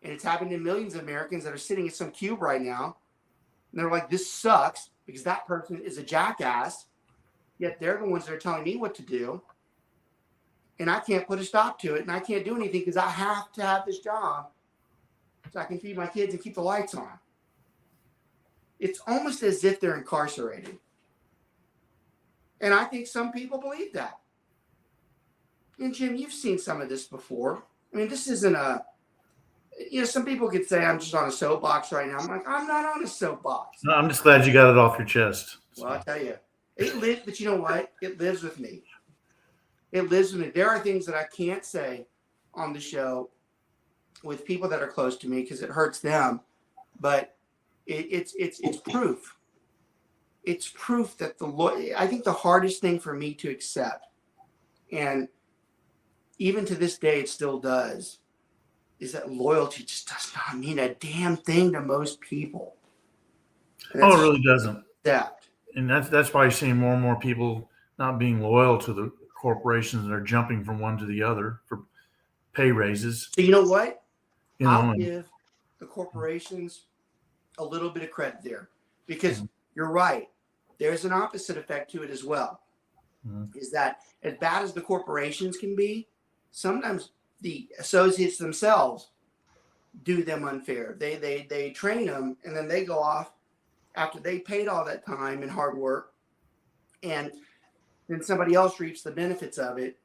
[SPEAKER 2] And it's happening to millions of Americans that are sitting in some cube right now. And they're like, this sucks because that person is a jackass. Yet they're the ones that are telling me what to do. And I can't put a stop to it. And I can't do anything because I have to have this job so I can feed my kids and keep the lights on. It's almost as if they're incarcerated. And I think some people believe that. And Jim, you've seen some of this before. I mean, this isn't some people could say I'm just on a soapbox right now. I'm like, I'm not on a soapbox.
[SPEAKER 3] No, I'm just glad you got it off your chest.
[SPEAKER 2] Well, I'll tell you, it lives, but you know what? It lives with me. It lives with me. There are things that I can't say on the show with people that are close to me because it hurts them. But it's proof. It's proof that I think the hardest thing for me to accept, and even to this day it still does, is that loyalty just does not mean a damn thing to most people.
[SPEAKER 3] It really doesn't.
[SPEAKER 2] That.
[SPEAKER 3] And that's why you're seeing more and more people not being loyal to the corporations and are jumping from one to the other for pay raises.
[SPEAKER 2] So you know what? I'll give the corporations a little bit of credit there because you're right. There's an opposite effect to it as well. Is that as bad as the corporations can be, sometimes the associates themselves do them unfair. They train them and then they go off after they paid all that time and hard work, and then somebody else reaps the benefits of it,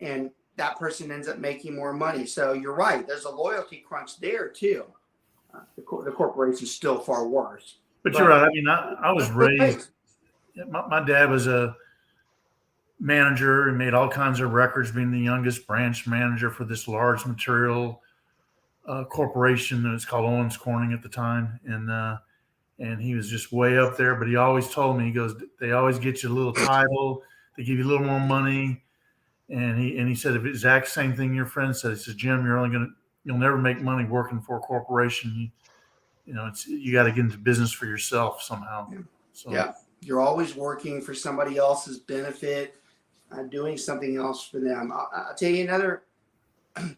[SPEAKER 2] and that person ends up making more money. So you're right. There's a loyalty crunch there too. The corporation's still far worse.
[SPEAKER 3] But you're right. I mean, I was raised. My dad was a manager and made all kinds of records, being the youngest branch manager for this large material corporation that was called Owens Corning at the time. And he was just way up there. But he always told me, he goes, they always get you a little title. They give you a little more money. And he said the exact same thing your friend said. He says, Jim, you'll never make money working for a corporation. You got to get into business for yourself somehow. So. Yeah.
[SPEAKER 2] You're always working for somebody else's benefit, doing something else for them. I'll tell you another. And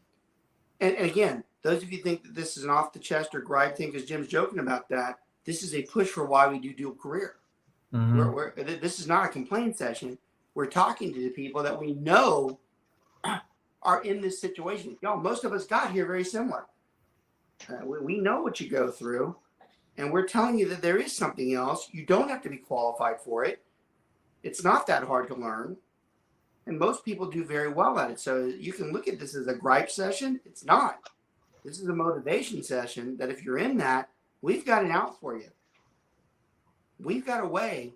[SPEAKER 2] again, those of you think that this is an off the chest or gripe thing because Jim's joking about that, this is a push for why we do dual career. This is not a complaint session. We're talking to the people that we know are in this situation. Most of us got here very similar. We know what you go through. And we're telling you that there is something else. You don't have to be qualified for it. It's not that hard to learn. And most people do very well at it. So you can look at this as a gripe session. It's not. This is a motivation session that if you're in that, we've got an out for you. We've got a way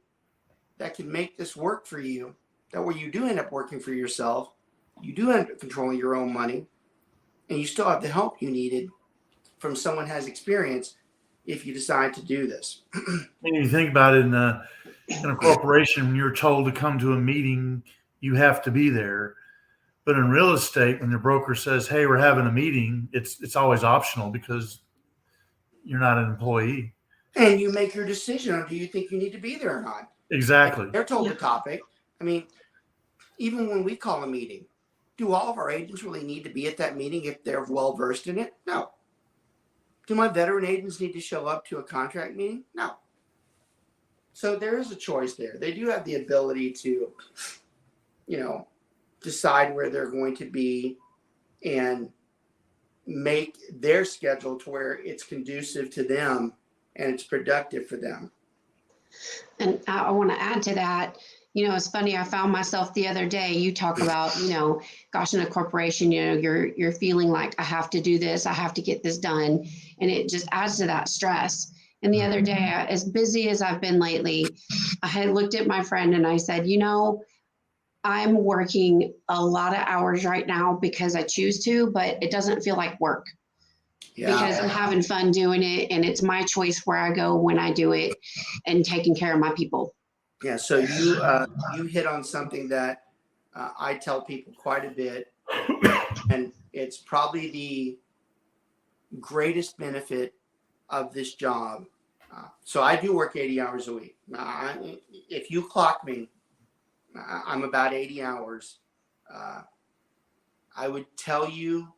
[SPEAKER 2] that can make this work for you, that where you do end up working for yourself, you do end up controlling your own money, and you still have the help you needed from someone who has experience if you decide to do this.
[SPEAKER 3] When you think about it, in a corporation, when you're told to come to a meeting, you have to be there. But in real estate, when the broker says, hey, we're having a meeting, it's always optional because you're not an employee.
[SPEAKER 2] And you make your decision on do you think you need to be there or not.
[SPEAKER 3] Exactly.
[SPEAKER 2] They're told the topic. I mean, even when we call a meeting, do all of our agents really need to be at that meeting if they're well-versed in it? No. Do my veteran agents need to show up to a contract meeting? No. So there is a choice there. They do have the ability to, decide where they're going to be and make their schedule to where it's conducive to them and it's productive for them.
[SPEAKER 4] And I want to add to that, it's funny. I found myself the other day, you talk about, gosh, in a corporation, you're feeling like I have to do this, I have to get this done. And it just adds to that stress. And the other day, as busy as I've been lately, I had looked at my friend and I said, I'm working a lot of hours right now because I choose to, but it doesn't feel like work. Yeah. Because I'm having fun doing it, and it's my choice where I go when I do it and taking care of my people.
[SPEAKER 2] Yeah, so you hit on something that I tell people quite a bit, and it's probably the greatest benefit of this job. So I do work 80 hours a week. If you clock me, I'm about 80 hours. I would tell you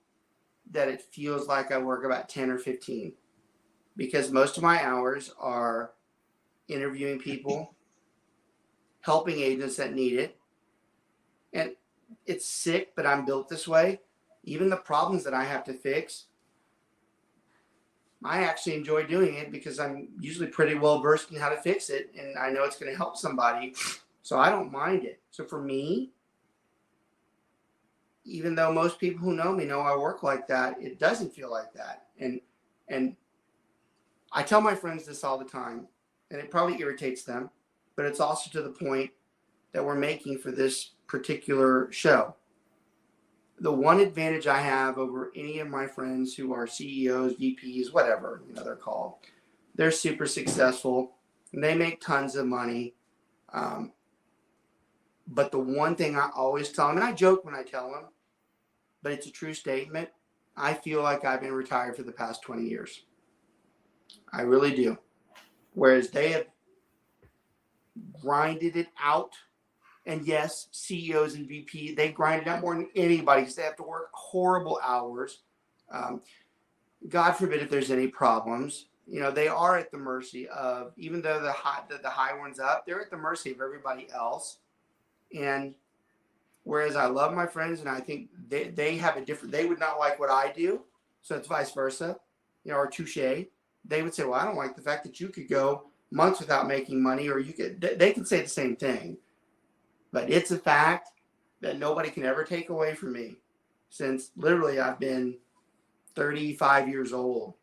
[SPEAKER 2] that it feels like I work about 10 or 15 because most of my hours are interviewing people, helping agents that need it. And it's sick, but I'm built this way. Even the problems that I have to fix, I actually enjoy doing it because I'm usually pretty well versed in how to fix it. And I know it's going to help somebody. So I don't mind it. So for me, even though most people who know me know I work like that, it doesn't feel like that. And I tell my friends this all the time, and it probably irritates them, but it's also to the point that we're making for this particular show. The one advantage I have over any of my friends who are CEOs, VPs, whatever, they're called, they're super successful and they make tons of money. But the one thing I always tell them, and I joke when I tell them, but it's a true statement, I feel like I've been retired for the past 20 years. I really do. Whereas they have grinded it out. And yes, CEOs and VP, they grind it out more than anybody because they have to work horrible hours. God forbid if there's any problems. They are at the mercy of, even though the high one's up, they're at the mercy of everybody else. And whereas I love my friends and I think they have they would not like what I do. So it's vice versa, or touche. They would say, well, I don't like the fact that you could go months without making money, or they can say the same thing. But it's a fact that nobody can ever take away from me. Since literally I've been 35 years old,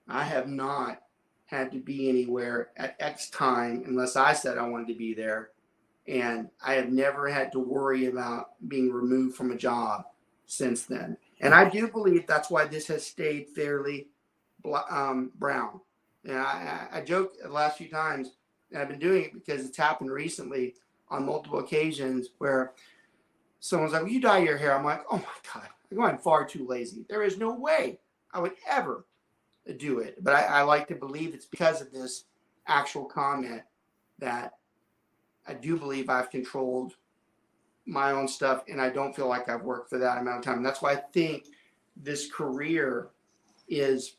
[SPEAKER 2] I have not had to be anywhere at X time unless I said I wanted to be there. And I have never had to worry about being removed from a job since then. And I do believe that's why this has stayed fairly brown. And I joke the last few times, and I've been doing it because it's happened recently on multiple occasions where someone's like, well, you dye your hair. I'm like, oh my God, I'm far too lazy. There is no way I would ever do it. But I like to believe it's because of this actual comment that I do believe I've controlled my own stuff, and I don't feel like I've worked for that amount of time. And that's why I think this career is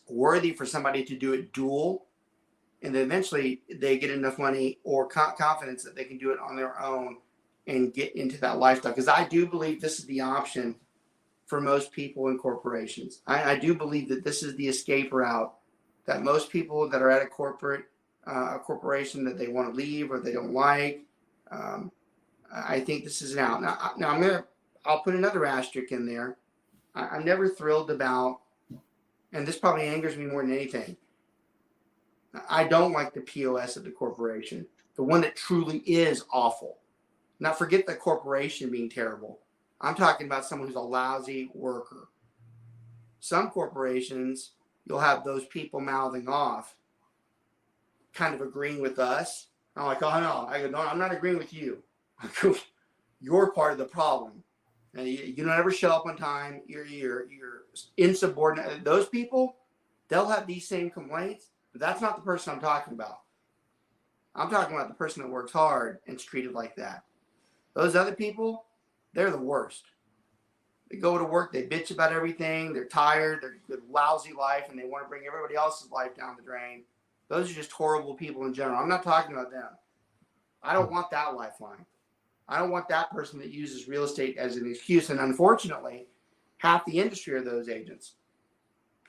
[SPEAKER 2] worthy for somebody to do it dual, and then eventually they get enough money or confidence that they can do it on their own and get into that lifestyle. Because I do believe this is the option for most people in corporations. I do believe that this is the escape route that most people that are at a corporation that they want to leave or they don't like. I think this is an out. Now I'll put another asterisk in there. I'm never thrilled about, and this probably angers me more than anything, I don't like the POS of the corporation, the one that truly is awful. Now forget the corporation being terrible. I'm talking about someone who's a lousy worker. Some corporations, you'll have those people mouthing off, kind of agreeing with us. I'm like, oh no, I go, no, I'm not agreeing with you. You're part of the problem. And you don't ever show up on time. You're insubordinate. Those people, they'll have these same complaints, but that's not the person I'm talking about. I'm talking about the person that works hard and is treated like that. Those other people, they're the worst. They go to work, they bitch about everything, they're tired, they're a lousy life, and they want to bring everybody else's life down the drain. Those are just horrible people in general. I'm not talking about them. I don't want that lifeline. I don't want that person that uses real estate as an excuse. And unfortunately, half the industry are those agents.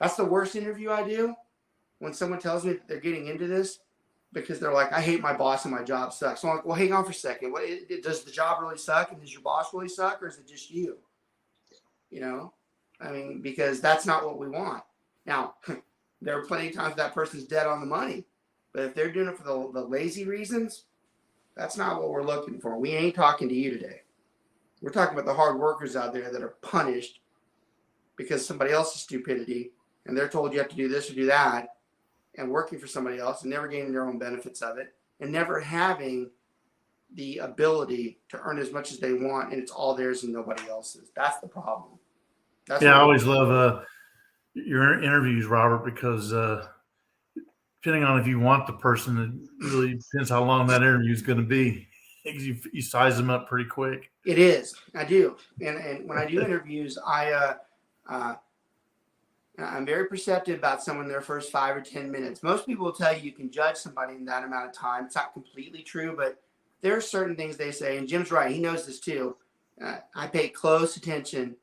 [SPEAKER 2] That's the worst interview I do, when someone tells me that they're getting into this because they're like, I hate my boss and my job sucks. So I'm like, well, hang on for a second. Does the job really suck? And does your boss really suck? Or is it just you? You know, I mean, because that's not what we want. Now, there are plenty of times that person's dead on the money. But if they're doing it for the lazy reasons, that's not what we're looking for. We ain't talking to you today. We're talking about the hard workers out there that are punished because somebody else's stupidity, and they're told you have to do this or do that, and working for somebody else and never gaining their own benefits of it, and never having the ability to earn as much as they want, and it's all theirs and nobody else's. That's the problem.
[SPEAKER 3] I always love your interviews, Robert, because depending on if you want the person, it really depends how long that interview is going to be. You size them up pretty quick.
[SPEAKER 2] It is. I do. And when I do interviews, I'm very perceptive about someone in their first 5 or 10 minutes. Most people will tell you can judge somebody in that amount of time. It's not completely true, but there are certain things they say, and Jim's right. He knows this too. I pay close attention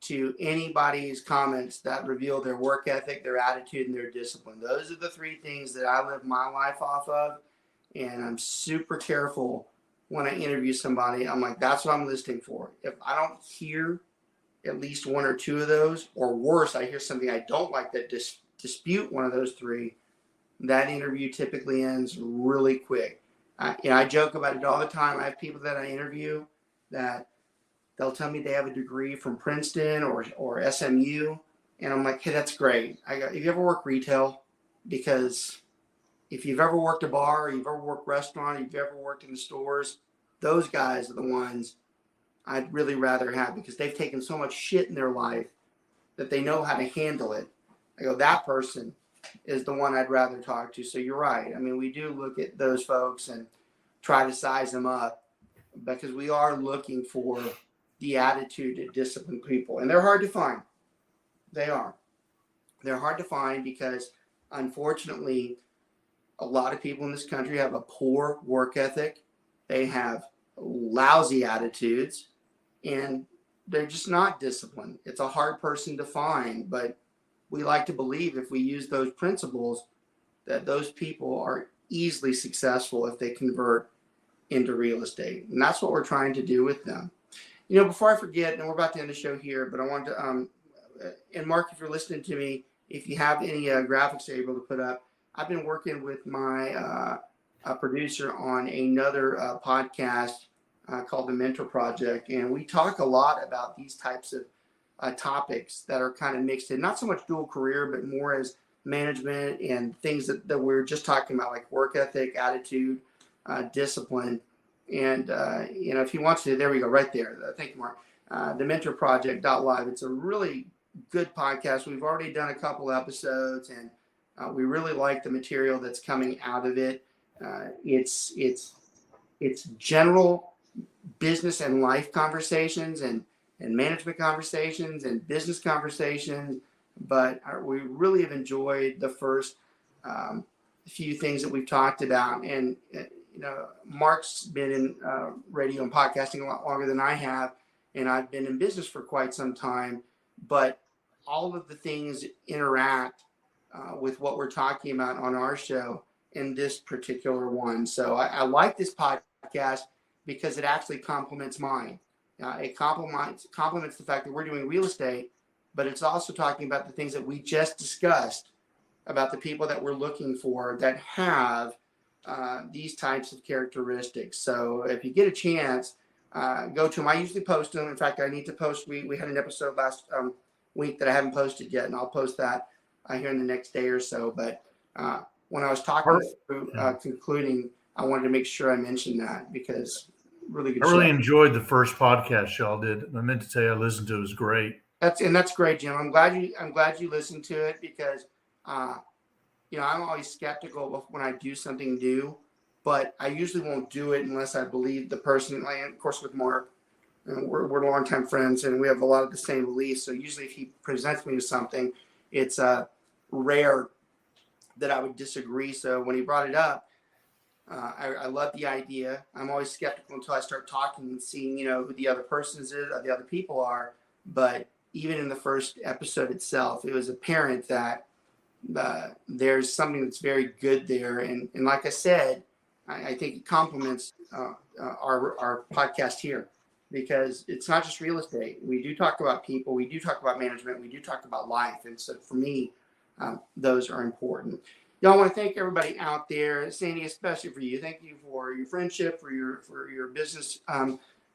[SPEAKER 2] to anybody's comments that reveal their work ethic, their attitude, and their discipline. Those are the 3 things that I live my life off of, and I'm super careful when I interview somebody. I'm like, that's what I'm listening for. If I don't hear at least 1 or 2 of those, or worse, I hear something I don't like that dispute one of those 3, that interview typically ends really quick. I joke about it all the time. I have people that I interview that they'll tell me they have a degree from Princeton or SMU, and I'm like, hey, that's great. Have you ever worked retail? Because if you've ever worked a bar, or you've ever worked restaurant, or you've ever worked in the stores, those guys are the ones I'd really rather have, because they've taken so much shit in their life that they know how to handle it. I go, that person is the one I'd rather talk to. So you're right. I mean, we do look at those folks and try to size them up, because we are looking for the attitude to discipline people. And they're hard to find. They are. They're hard to find because, unfortunately, a lot of people in this country have a poor work ethic. They have lousy attitudes, and they're just not disciplined. It's a hard person to find, but we like to believe if we use those principles that those people are easily successful if they convert into real estate. And that's what we're trying to do with them. You know, before I forget, and we're about to end the show here, but I wanted to, and Mark, if you're listening to me, if you have any graphics you're able to put up, I've been working with my producer on another podcast called The Mentor Project. And we talk a lot about these types of topics that are kind of mixed in, not so much dual career, but more as management and things that we're just talking about, like work ethic, attitude, discipline. And, if he wants to, there we go, right there. Thank you, Mark. The Mentor Project.live. It's a really good podcast. We've already done a couple episodes, and we really like the material that's coming out of it. It's general business and life conversations and management conversations and business conversations, but we really have enjoyed the first few things that we've talked about. And Mark's been in radio and podcasting a lot longer than I have, and I've been in business for quite some time, but all of the things interact with what we're talking about on our show in this particular one. So I like this podcast because it actually complements mine. It complements the fact that we're doing real estate, but it's also talking about the things that we just discussed about the people that we're looking for that have these types of characteristics. So if you get a chance, go to them. I usually post them. In fact, I need to post. We had an episode last week that I haven't posted yet, and I'll post that here in the next day or so. But when I was talking through concluding, I wanted to make sure I mentioned that because really good. I
[SPEAKER 3] really enjoyed the first podcast y'all did. I meant to say I listened to it. It was great.
[SPEAKER 2] That's great, Jim. I'm glad you listened to it because I'm always skeptical when I do something new, but I usually won't do it unless I believe the person. And of course, with Mark, and we're longtime friends, and we have a lot of the same beliefs. So usually if he presents me with something, it's rare that I would disagree. So when he brought it up, I love the idea. I'm always skeptical until I start talking and seeing, who the other persons is, or the other people are. But even in the first episode itself, it was apparent that there's something that's very good there. And like I said, I think it complements our podcast here, because it's not just real estate. We do talk about people. We do talk about management. We do talk about life. And so for me, those are important. Y'all, want to thank everybody out there, Sandi, especially for you. Thank you for your friendship, for your business,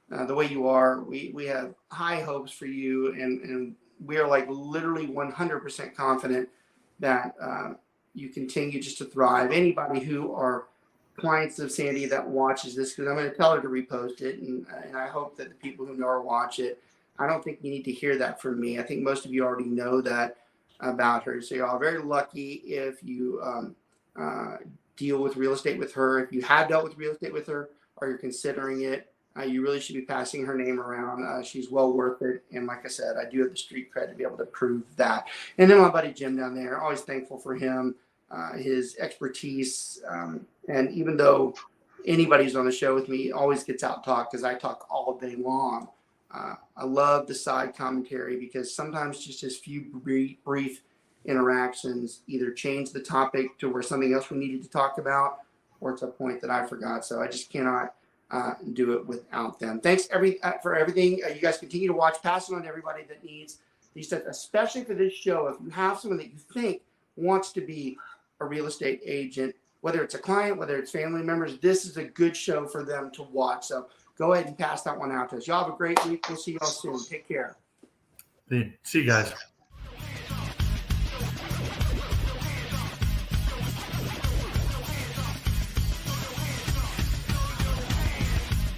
[SPEAKER 2] the way you are. We have high hopes for you, and we are like literally 100% confident that you continue just to thrive. Anybody who are clients of Sandi that watches this, because I'm going to tell her to repost it, and I hope that the people who know her watch it. I don't think you need to hear that from me. I think most of you already know that about her. So y'all are very lucky if you deal with real estate with her. If you have dealt with real estate with her, or you're considering it, you really should be passing her name around. She's well worth it. And like I said, I do have the street cred to be able to prove that. And then my buddy Jim down there, always thankful for him, his expertise. And even though anybody's on the show with me, always gets out talk, because I talk all day long. I love the side commentary, because sometimes just as few brief interactions either change the topic to where something else we needed to talk about, or it's a point that I forgot. So I just cannot do it without them. Thanks for everything. You guys continue to watch. Pass it on to everybody that needs these stuff, especially for this show. If you have someone that you think wants to be a real estate agent, whether it's a client, whether it's family members, this is a good show for them to watch. So go ahead and pass that one out to us. Y'all have a great week. We'll see y'all soon. Take care.
[SPEAKER 3] See you guys.